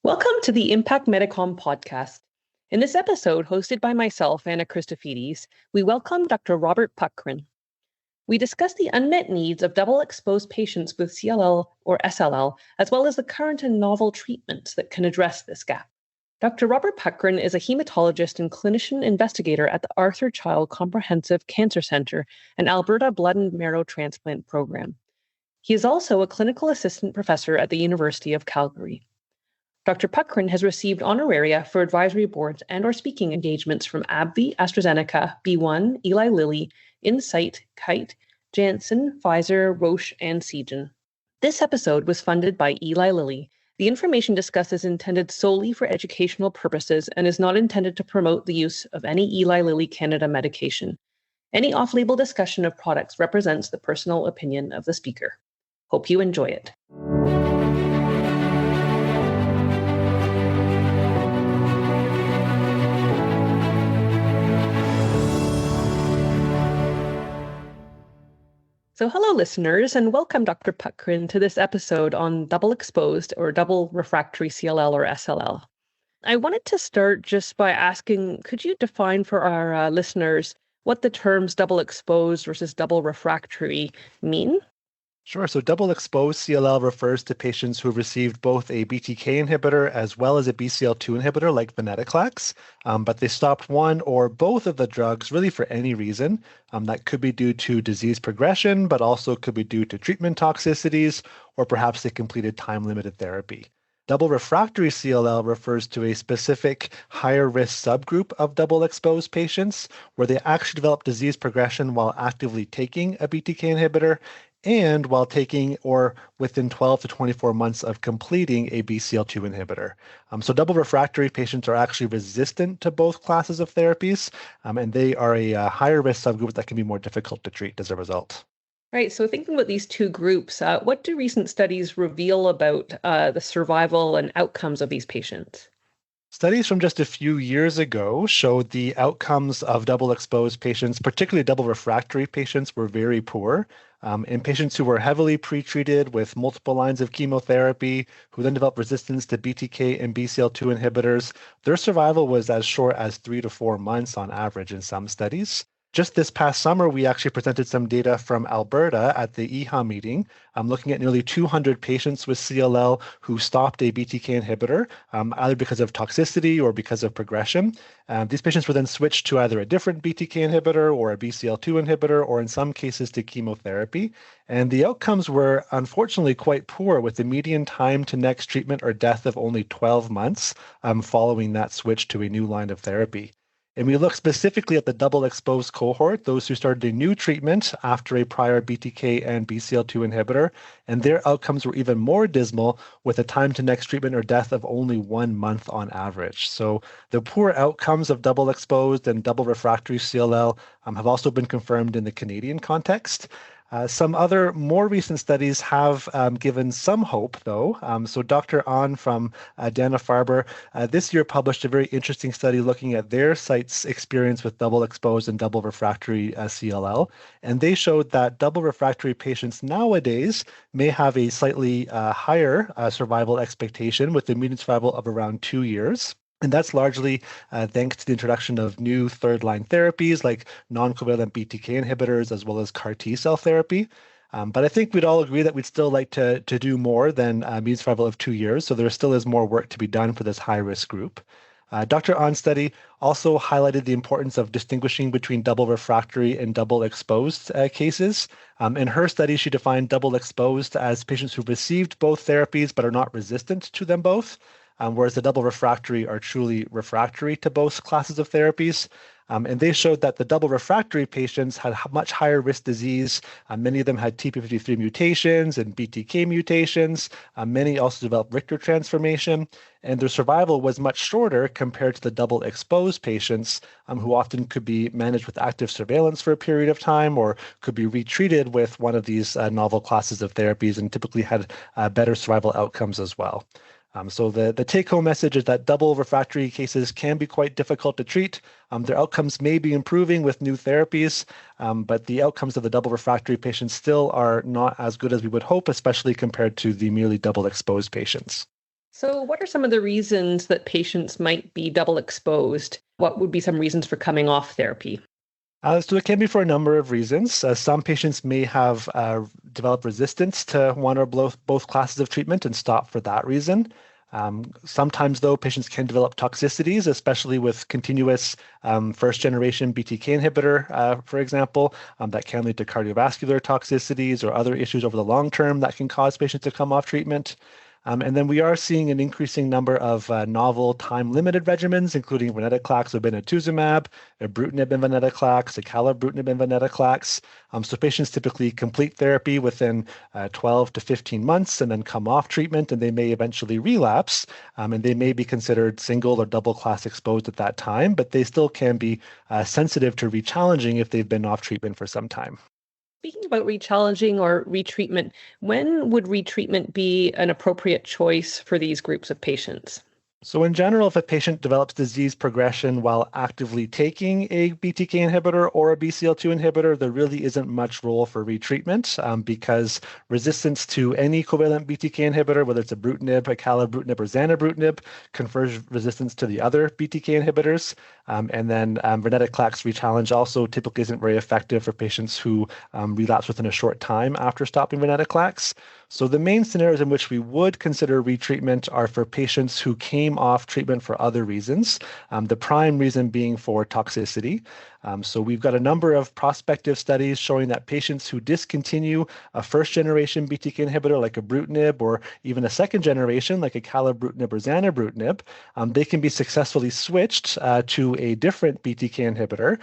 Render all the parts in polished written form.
Welcome to the Impact Medicom podcast. In this episode, hosted by myself, Anna Christofides, we welcome Dr. Robert Puckrin. We discuss the unmet needs of double-exposed patients with CLL or SLL, as well as the current and novel treatments that can address this gap. Dr. Robert Puckrin is a hematologist and clinician investigator at the Arthur Child Comprehensive Cancer Centre and Alberta Blood and Marrow Transplant Program. He is also a clinical assistant professor at the University of Calgary. Dr. Puckrin has received honoraria for advisory boards and/or speaking engagements from Abbvie, Astrazeneca, BeOne, Eli Lilly, Incyte, Kite, Janssen, Pfizer, Roche, and Seagen. This episode was funded by Eli Lilly. The information discussed is intended solely for educational purposes and is not intended to promote the use of any Eli Lilly Canada medication. Any off-label discussion of products represents the personal opinion of the speaker. Hope you enjoy it. So hello, listeners, and welcome Dr. Puckrin to this episode on double-exposed or double refractory CLL or SLL. I wanted to start just by asking, could you define for our listeners what the terms double-exposed versus double refractory mean? Sure. So double-exposed CLL refers to patients who have received both a BTK inhibitor as well as a BCL2 inhibitor like venetoclax, but they stopped one or both of the drugs really for any reason. That could be due to disease progression, but also could be due to treatment toxicities, or perhaps they completed time-limited therapy. Double refractory CLL refers to a specific higher risk subgroup of double exposed patients where they actually develop disease progression while actively taking a BTK inhibitor and while taking or within 12 to 24 months of completing a BCL2 inhibitor. So double refractory patients are actually resistant to both classes of therapies, and they are a higher risk subgroup that can be more difficult to treat as a result. Right. So thinking about these two groups, what do recent studies reveal about the survival and outcomes of these patients? Studies from just a few years ago showed the outcomes of double-exposed patients, particularly double refractory patients, were very poor. In patients who were heavily pretreated with multiple lines of chemotherapy, who then developed resistance to BTK and BCL2 inhibitors, their survival was as short as 3 to 4 months on average in some studies. Just this past summer, we actually presented some data from Alberta at the EHA meeting, looking at nearly 200 patients with CLL who stopped a BTK inhibitor, either because of toxicity or because of progression. These patients were then switched to either a different BTK inhibitor or a BCL2 inhibitor, or in some cases to chemotherapy. And the outcomes were unfortunately quite poor, with the median time to next treatment or death of only 12 months following that switch to a new line of therapy. And we look specifically at the double-exposed cohort, those who started a new treatment after a prior BTK and BCL2 inhibitor, and their outcomes were even more dismal, with a time to next treatment or death of only 1 month on average. So the poor outcomes of double-exposed and double refractory CLL have also been confirmed in the Canadian context. Some other more recent studies have given some hope, though. So Dr. An from Dana-Farber this year published a very interesting study looking at their site's experience with double exposed and double refractory CLL. And they showed that double refractory patients nowadays may have a slightly higher survival expectation, with a median survival of around 2 years. And that's largely thanks to the introduction of new third-line therapies like non-covalent BTK inhibitors, as well as CAR T-cell therapy. But I think we'd all agree that we'd still like to do more than median survival of 2 years. So there still is more work to be done for this high-risk group. Dr. An's study also highlighted the importance of distinguishing between double refractory and double exposed cases. In her study, she defined double exposed as patients who've received both therapies but are not resistant to them both. Whereas the double refractory are truly refractory to both classes of therapies. And they showed that the double refractory patients had much higher risk disease. Many of them had TP53 mutations and BTK mutations. Many also developed Richter transformation. And their survival was much shorter compared to the double exposed patients, who often could be managed with active surveillance for a period of time, or could be retreated with one of these novel classes of therapies, and typically had better survival outcomes as well. So the take-home message is that double refractory cases can be quite difficult to treat. Their outcomes may be improving with new therapies, but the outcomes of the double refractory patients still are not as good as we would hope, especially compared to the merely double exposed patients. So, what are some of the reasons that patients might be double exposed? What would be some reasons for coming off therapy? So it can be for a number of reasons. Some patients may have developed resistance to one or both classes of treatment and stop for that reason. Sometimes, though, patients can develop toxicities, especially with continuous first-generation BTK inhibitor, for example, that can lead to cardiovascular toxicities or other issues over the long term that can cause patients to come off treatment. And then we are seeing an increasing number of novel time-limited regimens, including venetoclax obinutuzumab, ibrutinib and venetoclax, acalabrutinib and venetoclax. So patients typically complete therapy within 12 to 15 months and then come off treatment, and they may eventually relapse, and they may be considered single or double class exposed at that time, but they still can be sensitive to rechallenging if they've been off treatment for some time. Speaking about rechallenging or retreatment, when would retreatment be an appropriate choice for these groups of patients? So in general, if a patient develops disease progression while actively taking a BTK inhibitor or a BCL2 inhibitor, there really isn't much role for retreatment because resistance to any covalent BTK inhibitor, whether it's ibrutinib, acalabrutinib, or zanubrutinib, confers resistance to the other BTK inhibitors. And then venetoclax rechallenge also typically isn't very effective for patients who relapse within a short time after stopping venetoclax. So the main scenarios in which we would consider retreatment are for patients who came off treatment for other reasons, the prime reason being for toxicity. So we've got a number of prospective studies showing that patients who discontinue a first-generation BTK inhibitor like ibrutinib or even a second generation like acalabrutinib or zanubrutinib, they can be successfully switched to a different BTK inhibitor,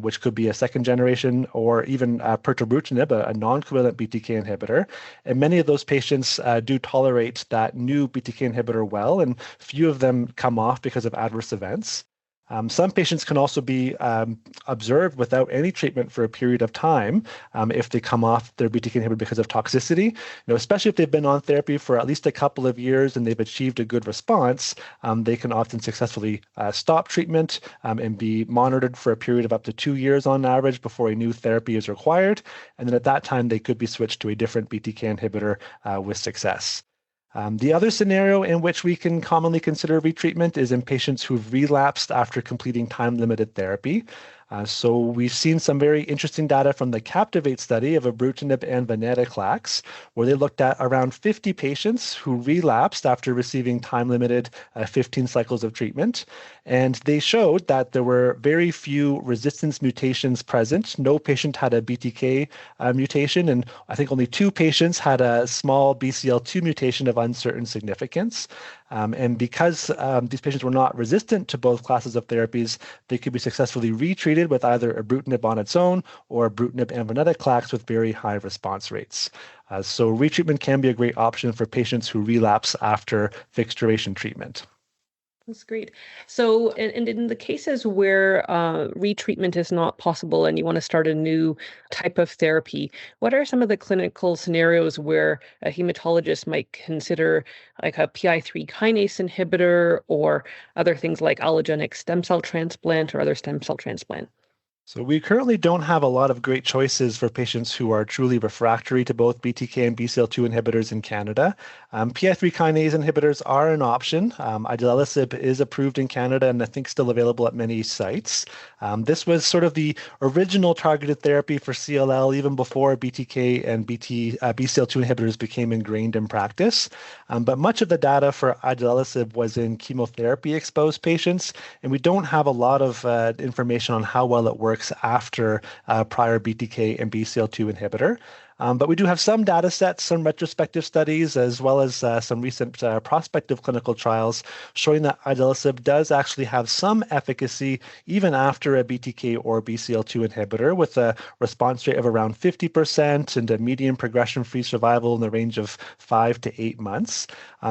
which could be a second generation or even pirtobrutinib, a non-covalent BTK inhibitor. And many of those patients do tolerate that new BTK inhibitor well, and few of them come off because of adverse events. Some patients can also be observed without any treatment for a period of time if they come off their BTK inhibitor because of toxicity. Especially if they've been on therapy for at least a couple of years and they've achieved a good response, they can often successfully stop treatment and be monitored for a period of up to 2 years on average before a new therapy is required. And then at that time, they could be switched to a different BTK inhibitor with success. The other scenario in which we can commonly consider retreatment is in patients who've relapsed after completing time-limited therapy. So we've seen some very interesting data from the Captivate study of ibrutinib and venetoclax, where they looked at around 50 patients who relapsed after receiving time-limited 15 cycles of treatment. And they showed that there were very few resistance mutations present. No patient had a BTK mutation, and I think only 2 patients had a small BCL2 mutation of uncertain significance. And because these patients were not resistant to both classes of therapies, they could be successfully retreated with either ibrutinib on its own or ibrutinib and venetoclax with very high response rates. So retreatment can be a great option for patients who relapse after fixed duration treatment. That's great. So, and in the cases where retreatment is not possible and you want to start a new type of therapy, what are some of the clinical scenarios where a hematologist might consider like a PI3 kinase inhibitor or other things like allogeneic stem cell transplant or other stem cell transplant? So we currently don't have a lot of great choices for patients who are truly refractory to both BTK and BCL2 inhibitors in Canada. PI3 kinase inhibitors are an option. Idelalisib is approved in Canada and I think still available at many sites. This was sort of the original targeted therapy for CLL even before BTK and BCL2 inhibitors became ingrained in practice. But much of the data for idelalisib was in chemotherapy-exposed patients, and we don't have a lot of information on how well it works after prior BTK and BCL2 inhibitor. But we do have some data sets, some retrospective studies, as well as some recent prospective clinical trials showing that idelalisib does actually have some efficacy even after a BTK or BCL2 inhibitor, with a response rate of around 50% and a median progression-free survival in the range of 5 to 8 months.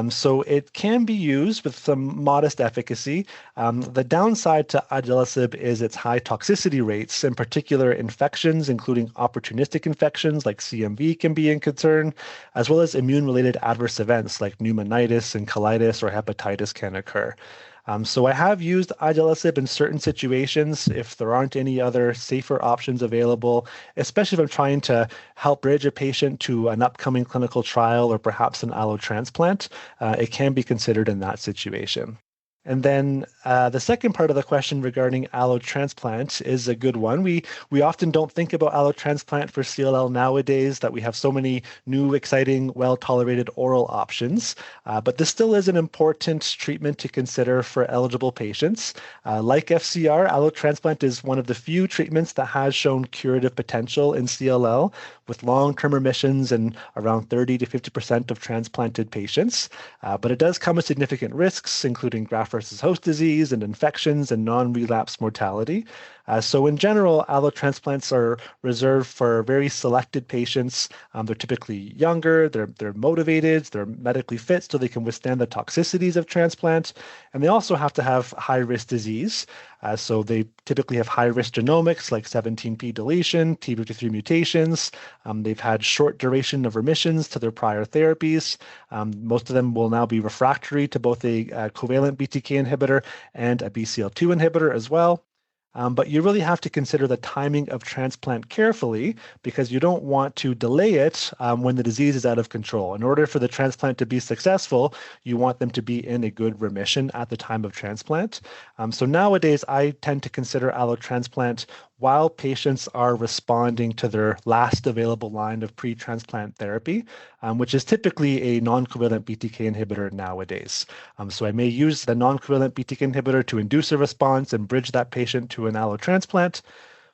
So it can be used with some modest efficacy. The downside to idelalisib is its high toxicity rates, in particular infections, including opportunistic infections like CMV can be in concern, as well as immune-related adverse events like pneumonitis and colitis or hepatitis can occur. So I have used idelalisib in certain situations if there aren't any other safer options available, especially if I'm trying to help bridge a patient to an upcoming clinical trial or perhaps an allo transplant. It can be considered in that situation. And then the second part of the question regarding allotransplant is a good one. We often don't think about allotransplant for CLL nowadays, that we have so many new, exciting, well-tolerated oral options. But this still is an important treatment to consider for eligible patients. Like FCR, allotransplant is one of the few treatments that has shown curative potential in CLL, with long-term remissions in around 30 to 50% of transplanted patients. But it does come with significant risks, including graft versus host disease and infections and non-relapse mortality. So in general, allotransplants are reserved for very selected patients. They're typically younger, they're motivated, they're medically fit so they can withstand the toxicities of transplant. And they also have to have high-risk disease. So they typically have high-risk genomics like 17p deletion, T53 mutations. They've had short duration of remissions to their prior therapies. Most of them will now be refractory to both a covalent BTK inhibitor and a BCL2 inhibitor as well. But you really have to consider the timing of transplant carefully because you don't want to delay it when the disease is out of control. In order for the transplant to be successful, you want them to be in a good remission at the time of transplant. So nowadays, I tend to consider allotransplant while patients are responding to their last available line of pre-transplant therapy, which is typically a non-covalent BTK inhibitor nowadays. So I may use the non-covalent BTK inhibitor to induce a response and bridge that patient to an allotransplant,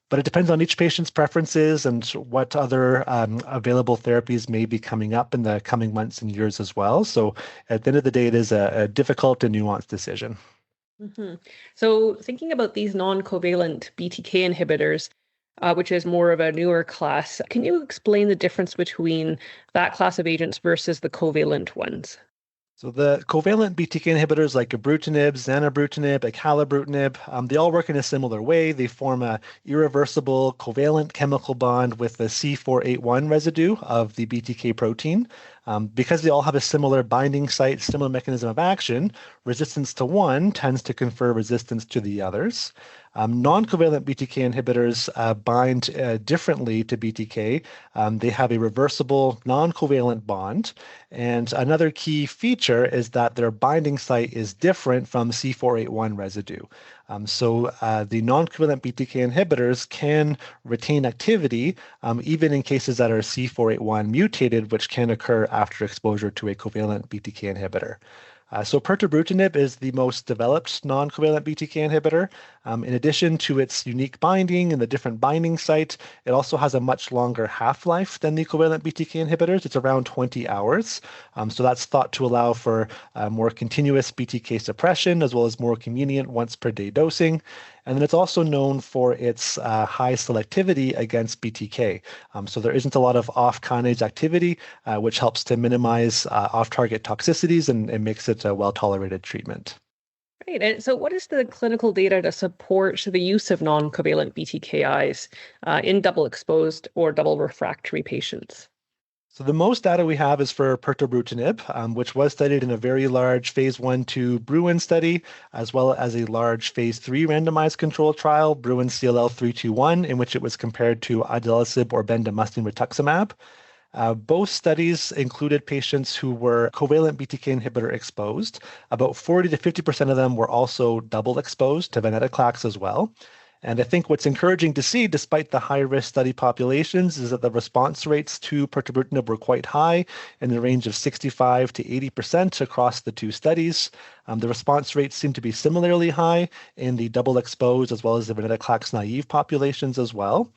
but it depends on each patient's preferences and what other available therapies may be coming up in the coming months and years as well. So at the end of the day, it is a difficult and nuanced decision. Mm-hmm. So thinking about these non-covalent BTK inhibitors, which is more of a newer class, can you explain the difference between that class of agents versus the covalent ones? So the covalent BTK inhibitors like ibrutinib, zanubrutinib, acalabrutinib, they all work in a similar way. They form a irreversible covalent chemical bond with the C481 residue of the BTK protein. Because they all have a similar binding site, similar mechanism of action, resistance to one tends to confer resistance to the others. Non-covalent BTK inhibitors bind differently to BTK. They have a reversible non-covalent bond. And another key feature is that their binding site is different from C481 residue. So the non-covalent BTK inhibitors can retain activity even in cases that are C481 mutated, which can occur after exposure to a covalent BTK inhibitor. So pirtobrutinib is the most developed non-covalent BTK inhibitor. In addition to its unique binding and the different binding site, it also has a much longer half-life than the covalent BTK inhibitors. It's around 20 hours. So that's thought to allow for more continuous BTK suppression as well as more convenient once-per-day dosing. And then it's also known for its high selectivity against BTK. So there isn't a lot of off-kinase activity, which helps to minimize off-target toxicities and makes it a well-tolerated treatment. Right. And so what is the clinical data to support the use of non-covalent BTKIs in double exposed or double refractory patients? So the most data we have is for pirtobrutinib, which was studied in a very large phase 1/2 BeOne study, as well as a large phase 3 randomized controlled trial, BeOne CLL 321, in which it was compared to idelalisib or bendamustine rituximab. Both studies included patients who were covalent BTK inhibitor exposed. About 40 to 50% of them were also double exposed to venetoclax as well. And I think what's encouraging to see, despite the high-risk study populations, is that the response rates to pirtobrutinib were quite high, in the range of 65 to 80% across the two studies. The response rates seem to be similarly high in the double exposed as well as the venetoclax naive populations as well.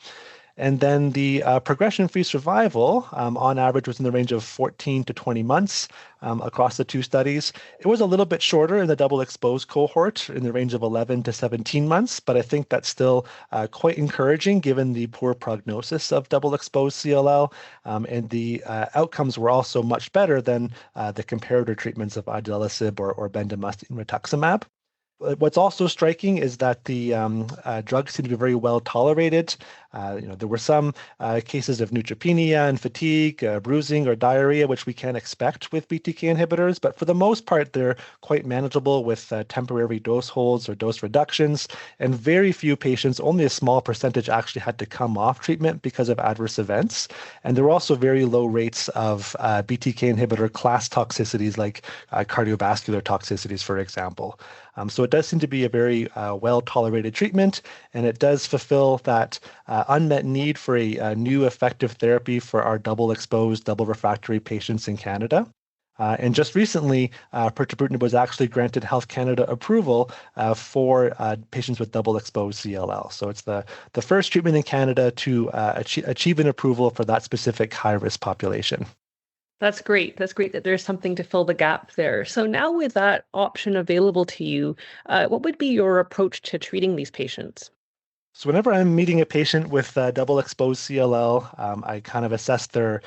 And then the progression-free survival, on average, was in the range of 14 to 20 months across the two studies. It was a little bit shorter in the double-exposed cohort, in the range of 11 to 17 months, but I think that's still quite encouraging given the poor prognosis of double-exposed CLL. And the outcomes were also much better than the comparator treatments of idelalisib or bendamustine rituximab. What's also striking is that the drugs seem to be very well tolerated. There were some cases of neutropenia and fatigue, bruising or diarrhea, which we can expect with BTK inhibitors, but for the most part, they're quite manageable with temporary dose holds or dose reductions, and very few patients, only a small percentage actually had to come off treatment because of adverse events. And there were also very low rates of BTK inhibitor class toxicities like cardiovascular toxicities, for example. So it does seem to be a very well-tolerated treatment, and it does fulfill that unmet need for a new effective therapy for our double-exposed, double-refractory patients in Canada. And just recently, pirtobrutinib was actually granted Health Canada approval for patients with double-exposed CLL. So it's the first treatment in Canada to achieve an approval for that specific high-risk population. That's great. That's great that there's something to fill the gap there. So now with that option available to you, what would be your approach to treating these patients? So whenever I'm meeting a patient with double-exposed CLL, I kind of assess their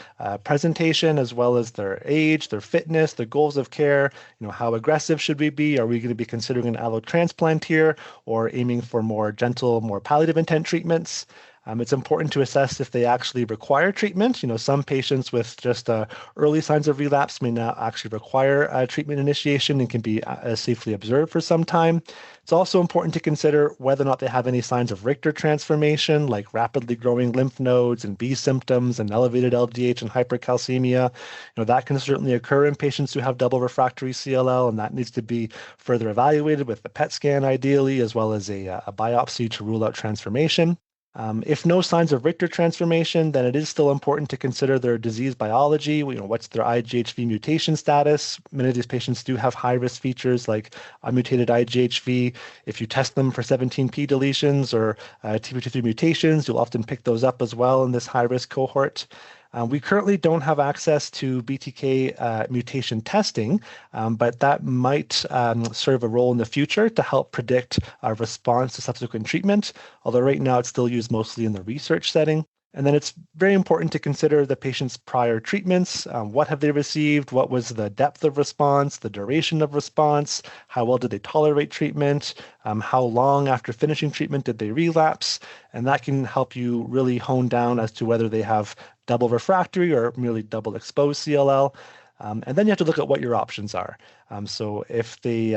presentation as well as their age, their fitness, their goals of care. How aggressive should we be? Are we going to be considering an allo transplant here or aiming for more gentle, more palliative intent treatments? It's important to assess if they actually require treatment. Some patients with just early signs of relapse may not actually require treatment initiation and can be safely observed for some time. It's also important to consider whether or not they have any signs of Richter transformation, like rapidly growing lymph nodes and B symptoms and elevated LDH and hypercalcemia. That can certainly occur in patients who have double refractory CLL, and that needs to be further evaluated with a PET scan ideally, as well as a biopsy to rule out transformation. If no signs of Richter transformation, then it is still important to consider their disease biology. What's their IGHV mutation status? Many of these patients do have high-risk features like unmutated IGHV. If you test them for 17p deletions or TP53 mutations, you'll often pick those up as well in this high-risk cohort. We currently don't have access to BTK mutation testing, but that might serve a role in the future to help predict our response to subsequent treatment, although right now it's still used mostly in the research setting. And then it's very important to consider the patient's prior treatments. What have they received? What was the depth of response, the duration of response? How well did they tolerate treatment? How long after finishing treatment did they relapse? And that can help you really hone down as to whether they have double refractory or merely double exposed CLL. And then you have to look at what your options are. So if they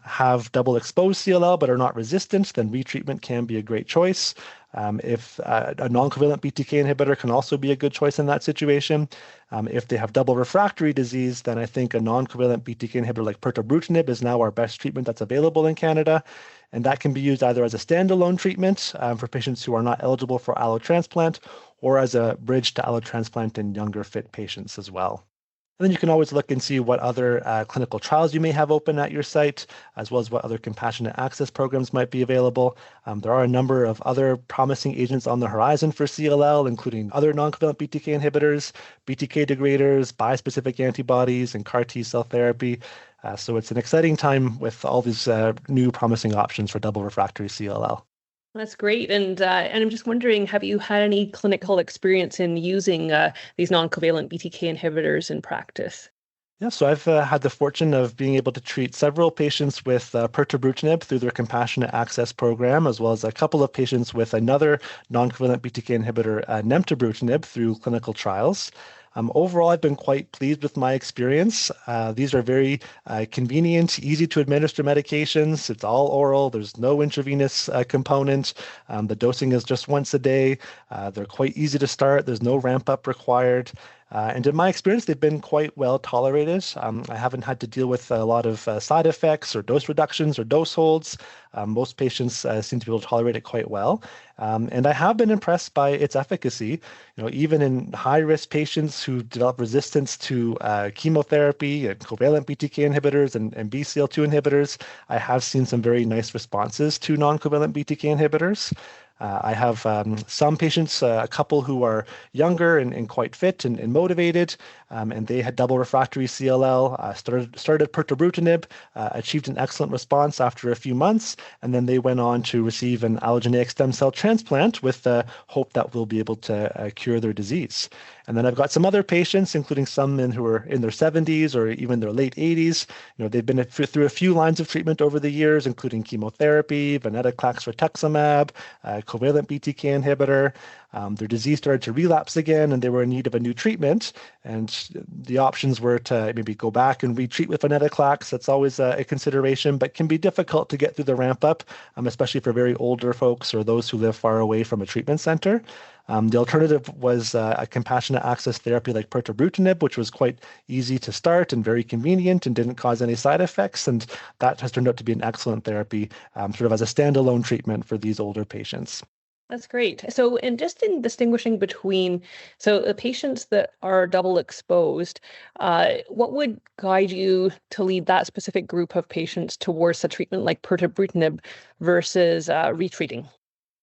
have double exposed CLL but are not resistant, then retreatment can be a great choice. If a non-covalent BTK inhibitor can also be a good choice in that situation. If they have double refractory disease, then I think a non-covalent BTK inhibitor like pirtobrutinib is now our best treatment that's available in Canada. And that can be used either as a standalone treatment for patients who are not eligible for allotransplant or as a bridge to allotransplant in younger fit patients as well. And then you can always look and see what other clinical trials you may have open at your site, as well as what other compassionate access programs might be available. There are a number of other promising agents on the horizon for CLL, including other non-covalent BTK inhibitors, BTK degraders, bispecific antibodies, and CAR T cell therapy. So it's an exciting time with all these new promising options for double refractory CLL. That's great. And I'm just wondering, have you had any clinical experience in using these non-covalent BTK inhibitors in practice? Yeah, so I've had the fortune of being able to treat several patients with pirtobrutinib through their compassionate access program, as well as a couple of patients with another non-covalent BTK inhibitor, nemtabrutinib, through clinical trials. Overall, I've been quite pleased with my experience. These are very convenient, easy to administer medications. It's all oral. There's no intravenous component. The dosing is just once a day. They're quite easy to start. There's no ramp up required. And in my experience, they've been quite well tolerated. I haven't had to deal with a lot of side effects or dose reductions or dose holds. Most patients seem to be able to tolerate it quite well. And I have been impressed by its efficacy. Even in high-risk patients who develop resistance to chemotherapy and covalent BTK inhibitors and BCL2 inhibitors, I have seen some very nice responses to non-covalent BTK inhibitors. I have some patients, a couple who are younger and quite fit and motivated, and they had double refractory CLL, started pirtobrutinib, achieved an excellent response after a few months, and then they went on to receive an allogeneic stem cell transplant with the hope that we'll be able to cure their disease. And then I've got some other patients, including some who are in their 70s or even their late 80s. They've been through a few lines of treatment over the years, including chemotherapy, venetoclax, rituximab, covalent BTK inhibitor. Their disease started to relapse again, and they were in need of a new treatment. And the options were to maybe go back and retreat with venetoclax. That's always a consideration, but can be difficult to get through the ramp up, especially for very older folks or those who live far away from a treatment center. The alternative was a compassionate access therapy like pirtobrutinib, which was quite easy to start and very convenient and didn't cause any side effects. And that has turned out to be an excellent therapy, sort of as a standalone treatment for these older patients. That's great. So, and just in distinguishing between, the patients that are double exposed, what would guide you to lead that specific group of patients towards a treatment like pirtobrutinib versus retreating?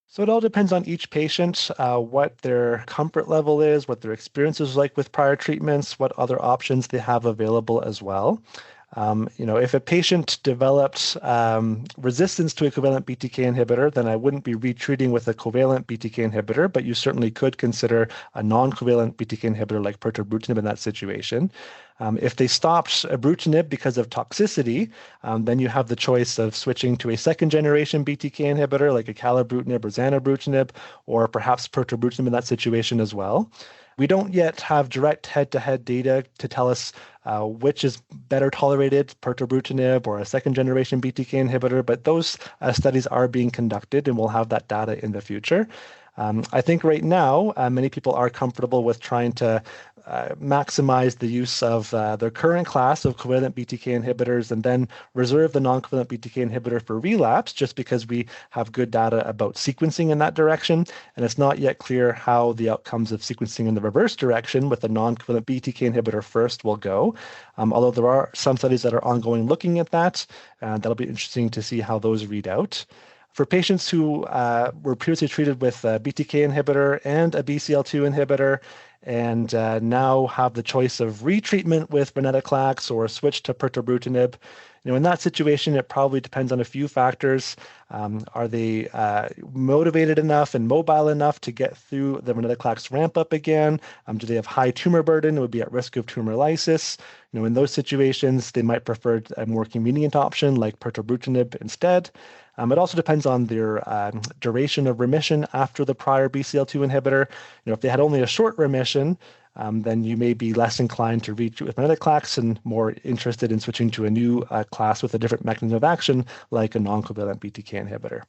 So it all depends on each patient, what their comfort level is, what their experience is like with prior treatments, what other options they have available as well. If a patient developed resistance to a covalent BTK inhibitor, then I wouldn't be retreating with a covalent BTK inhibitor, but you certainly could consider a non-covalent BTK inhibitor like pirtobrutinib in that situation. If they stopped ibrutinib because of toxicity, then you have the choice of switching to a second-generation BTK inhibitor like acalabrutinib or zanubrutinib, or perhaps pirtobrutinib in that situation as well. We don't yet have direct head-to-head data to tell us which is better tolerated, pirtobrutinib or a second-generation BTK inhibitor, but those studies are being conducted, and we'll have that data in the future. I think right now, many people are comfortable with trying to maximize the use of their current class of covalent BTK inhibitors and then reserve the non-covalent BTK inhibitor for relapse, just because we have good data about sequencing in that direction. And it's not yet clear how the outcomes of sequencing in the reverse direction with the non-covalent BTK inhibitor first will go. Although there are some studies that are ongoing looking at that, that'll be interesting to see how those read out. For patients who were previously treated with a BTK inhibitor and a BCL2 inhibitor, and now have the choice of retreatment with venetoclax or switch to pirtobrutinib, in that situation, it probably depends on a few factors. Are they motivated enough and mobile enough to get through the venetoclax ramp up again? Do they have high tumor burden? Would be at risk of tumor lysis? In those situations, they might prefer a more convenient option like pirtobrutinib instead. It also depends on their duration of remission after the prior BCL2 inhibitor. If they had only a short remission, then you may be less inclined to retreat with venetoclax and more interested in switching to a new class with a different mechanism of action, like a non-covalent BTK inhibitor.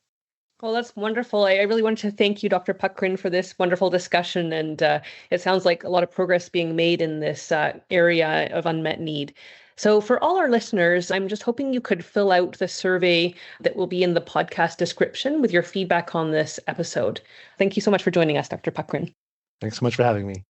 Well, that's wonderful. I really want to thank you, Dr. Puckrin, for this wonderful discussion. And it sounds like a lot of progress being made in this area of unmet need. So for all our listeners, I'm just hoping you could fill out the survey that will be in the podcast description with your feedback on this episode. Thank you so much for joining us, Dr. Puckrin. Thanks so much for having me.